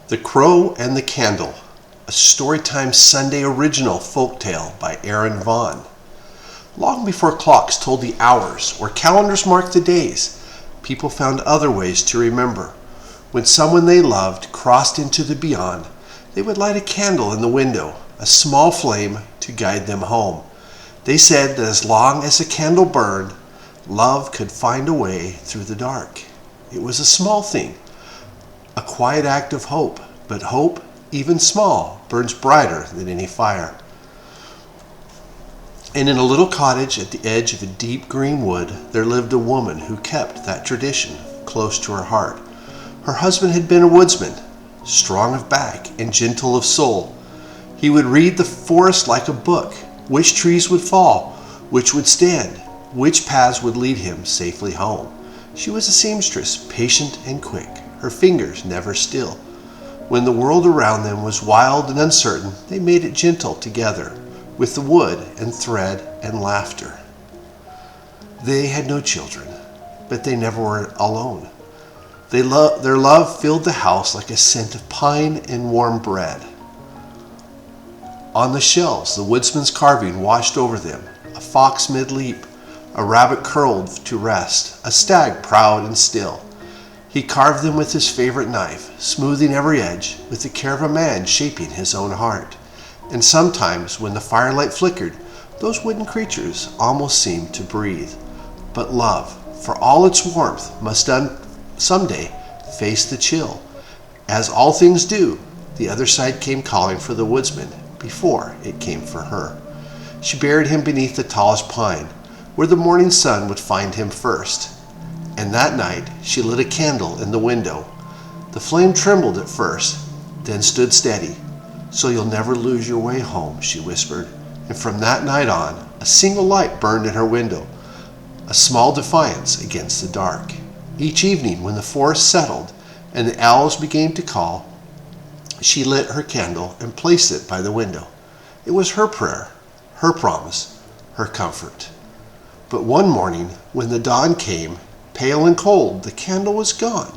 The Crow and the Candle, a Storytime Sunday original folktale by Aaron Vaughn. Long before clocks told the hours or calendars marked the days, people found other ways to remember. When someone they loved crossed into the beyond, they would light a candle in the window, a small flame to guide them home. They said that as long as a candle burned, love could find a way through the dark. It was a small thing, a quiet act of hope, but hope, even small, burns brighter than any fire. And in a little cottage at the edge of a deep green wood, there lived a woman who kept that tradition close to her heart. Her husband had been a woodsman, strong of back and gentle of soul. He would read the forest like a book, which trees would fall, which would stand, which paths would lead him safely home. She was a seamstress, patient and quick, her fingers never still. When the world around them was wild and uncertain, they made it gentle together, with the wood and thread and laughter. They had no children, but they never were alone. Their love filled the house like a scent of pine and warm bread. On the shelves, the woodsman's carving watched over them, a fox mid-leap, a rabbit curled to rest, a stag proud and still. He carved them with his favorite knife, smoothing every edge, with the care of a man shaping his own heart. And sometimes, when the firelight flickered, those wooden creatures almost seemed to breathe. But love, for all its warmth, must someday face the chill. As all things do, the other side came calling for the woodsman before it came for her. She buried him beneath the tallest pine, where the morning sun would find him first. And that night she lit a candle in the window. The flame trembled at first, then stood steady. "So you'll never lose your way home," she whispered. And from that night on, a single light burned in her window, a small defiance against the dark. Each evening when the forest settled and the owls began to call, she lit her candle and placed it by the window. It was her prayer, her promise, her comfort. But one morning, when the dawn came, pale and cold, the candle was gone.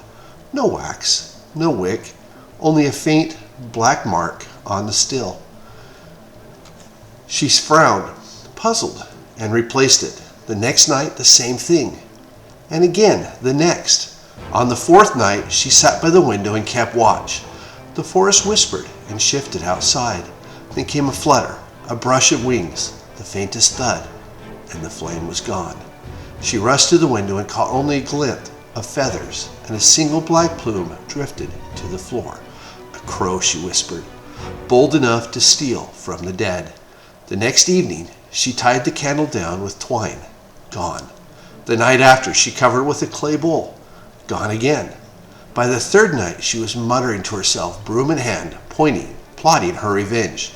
No wax, no wick, only a faint black mark on the still. She frowned, puzzled, and replaced it. The next night, the same thing. And again, the next. On the fourth night, she sat by the window and kept watch. The forest whispered and shifted outside. Then came a flutter, a brush of wings, the faintest thud, and the flame was gone. She rushed to the window and caught only a glint of feathers, and a single black plume drifted to the floor. "A crow," she whispered, "bold enough to steal from the dead." The next evening, she tied the candle down with twine. Gone. The night after, she covered it with a clay bowl. Gone again. By the third night, she was muttering to herself, broom in hand, pointing, plotting her revenge.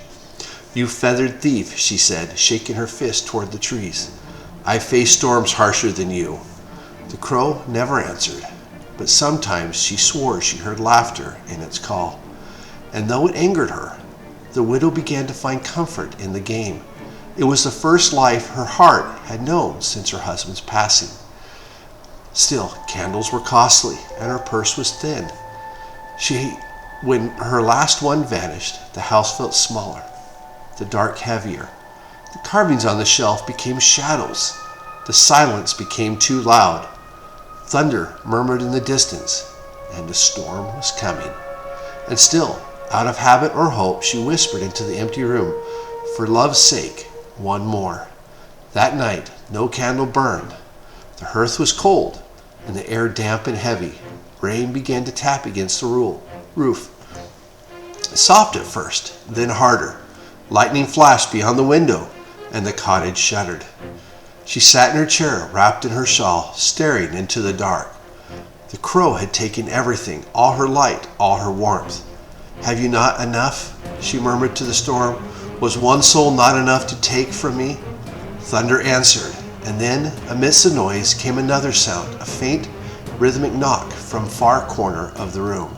"You feathered thief," she said, shaking her fist toward the trees. "I face storms harsher than you." The crow never answered, but sometimes she swore she heard laughter in its call. And though it angered her, the widow began to find comfort in the game. It was the first life her heart had known since her husband's passing. Still, candles were costly, and her purse was thin. When her last one vanished, the house felt smaller, the dark heavier. The carvings on the shelf became shadows. The silence became too loud. Thunder murmured in the distance, and a storm was coming. And still, out of habit or hope, she whispered into the empty room, "For love's sake, one more." That night, no candle burned. The hearth was cold, and the air damp and heavy. Rain began to tap against the roof. Soft at first, then harder. Lightning flashed beyond the window, and the cottage shuddered. She sat in her chair, wrapped in her shawl, staring into the dark. The crow had taken everything, all her light, all her warmth. "Have you not enough?" she murmured to the storm. "Was one soul not enough to take from me?" Thunder answered, and then, amidst the noise, came another sound, a faint, rhythmic knock from far corner of the room.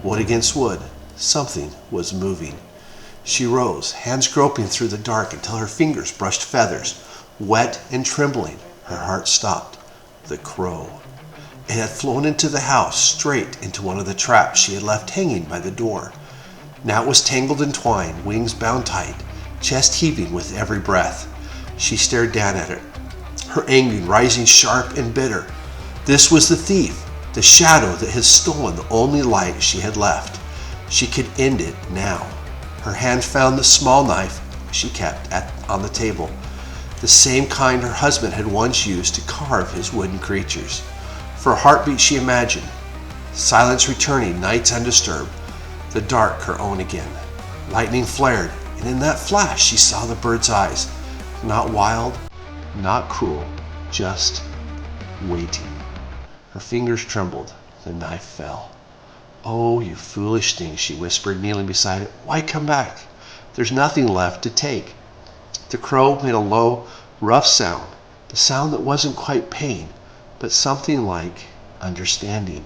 Wood against wood, something was moving. She rose, hands groping through the dark until her fingers brushed feathers. Wet and trembling, her heart stopped. The crow. It had flown into the house, straight into one of the traps she had left hanging by the door. Now it was tangled in twine, wings bound tight, chest heaving with every breath. She stared down at it, her anger rising sharp and bitter. This was the thief, the shadow that had stolen the only light she had left. She could end it now. Her hand found the small knife she kept on the table, the same kind her husband had once used to carve his wooden creatures. For a heartbeat she imagined, silence returning, nights undisturbed, the dark her own again. Lightning flared, and in that flash she saw the bird's eyes, not wild, not cruel, just waiting. Her fingers trembled, the knife fell. "Oh, you foolish thing," she whispered, kneeling beside it. "Why come back? There's nothing left to take." The crow made a low, rough sound, the sound that wasn't quite pain, but something like understanding.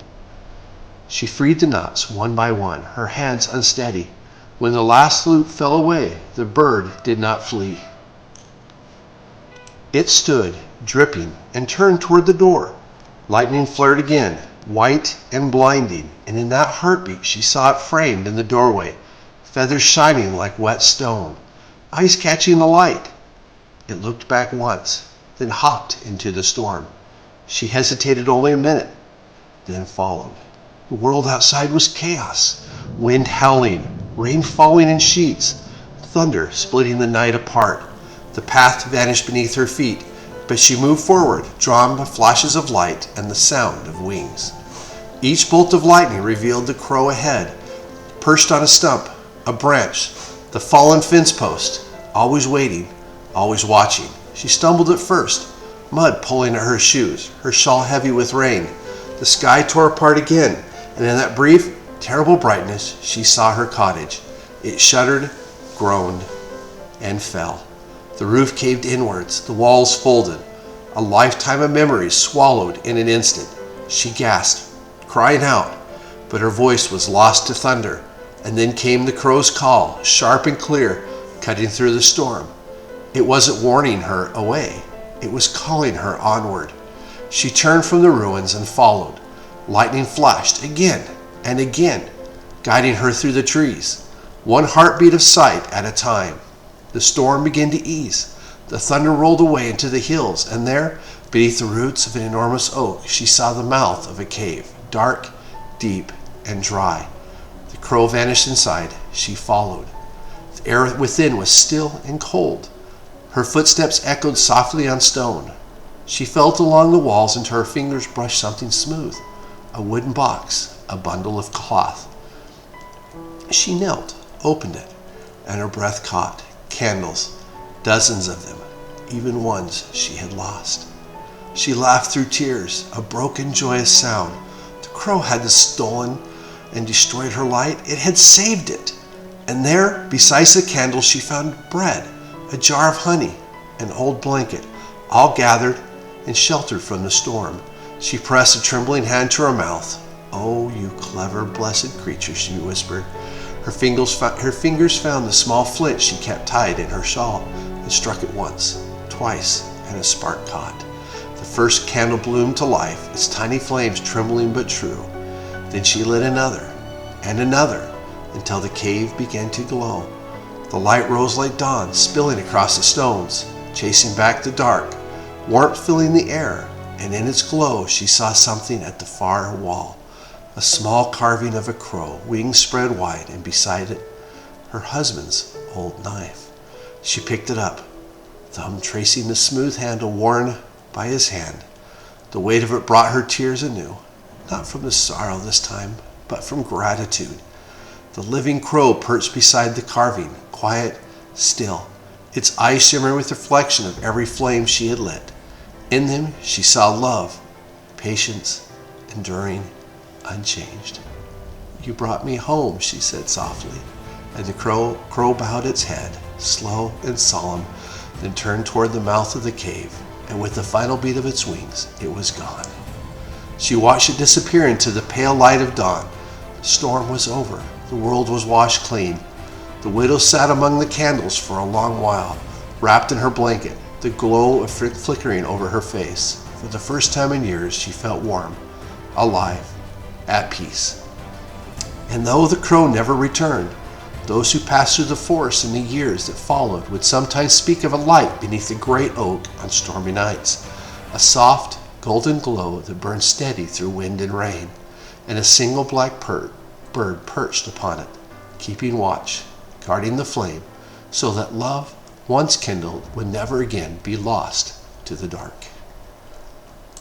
She freed the knots one by one, her hands unsteady. When the last loop fell away, the bird did not flee. It stood, dripping, and turned toward the door. Lightning flared again, white and blinding, and in that heartbeat she saw it framed in the doorway, feathers shining like wet stone, eyes catching the light. It looked back once, then hopped into the storm. She hesitated only a minute, then followed. The world outside was chaos, wind howling, rain falling in sheets, thunder splitting the night apart. The path vanished beneath her feet, but she moved forward, drawn by flashes of light and the sound of wings. Each bolt of lightning revealed the crow ahead, perched on a stump, a branch, the fallen fence post, always waiting, always watching. She stumbled at first, mud pulling at her shoes, her shawl heavy with rain. The sky tore apart again, and in that brief, terrible brightness, she saw her cottage. It shuddered, groaned, and fell. The roof caved inwards, the walls folded. A lifetime of memories swallowed in an instant. She gasped, crying out, but her voice was lost to thunder. And then came the crow's call, sharp and clear, cutting through the storm. It wasn't warning her away. It was calling her onward. She turned from the ruins and followed. Lightning flashed again and again, guiding her through the trees, one heartbeat of sight at a time. The storm began to ease. The thunder rolled away into the hills, and there, beneath the roots of an enormous oak, she saw the mouth of a cave, dark, deep, and dry. The crow vanished inside. She followed. The air within was still and cold. Her footsteps echoed softly on stone. She felt along the walls until her fingers brushed something smooth, a wooden box, a bundle of cloth. She knelt, opened it, and her breath caught. Candles, dozens of them, even ones she had lost. She laughed through tears, a broken, joyous sound. The crow had stolen and destroyed her light. It had saved it. And there, beside the candle, she found bread, a jar of honey, an old blanket, all gathered and sheltered from the storm. She pressed a trembling hand to her mouth. "Oh, you clever, blessed creature," she whispered. Her fingers found the small flint she kept tied in her shawl and struck it once, twice, and a spark caught. The first candle bloomed to life, its tiny flames trembling but true. Then she lit another, and another, until the cave began to glow. The light rose like dawn, spilling across the stones, chasing back the dark, warmth filling the air, and in its glow she saw something at the far wall. A small carving of a crow, wings spread wide, and beside it, her husband's old knife. She picked it up, thumb tracing the smooth handle worn by his hand. The weight of it brought her tears anew, not from the sorrow this time, but from gratitude. The living crow perched beside the carving, quiet, still, its eyes shimmering with reflection of every flame she had lit. In them she saw love, patience, enduring, unchanged. "You brought me home," she said softly, and the crow bowed its head, slow and solemn, then turned toward the mouth of the cave, and with the final beat of its wings, it was gone. She watched it disappear into the pale light of dawn. The storm was over. The world was washed clean. The widow sat among the candles for a long while, wrapped in her blanket, the glow of flickering over her face. For the first time in years, she felt warm, alive, at peace. And though the crow never returned, those who passed through the forest in the years that followed would sometimes speak of a light beneath the great oak on stormy nights, a soft, golden glow that burned steady through wind and rain, and a single black bird perched upon it, keeping watch, guarding the flame, so that love, once kindled, would never again be lost to the dark.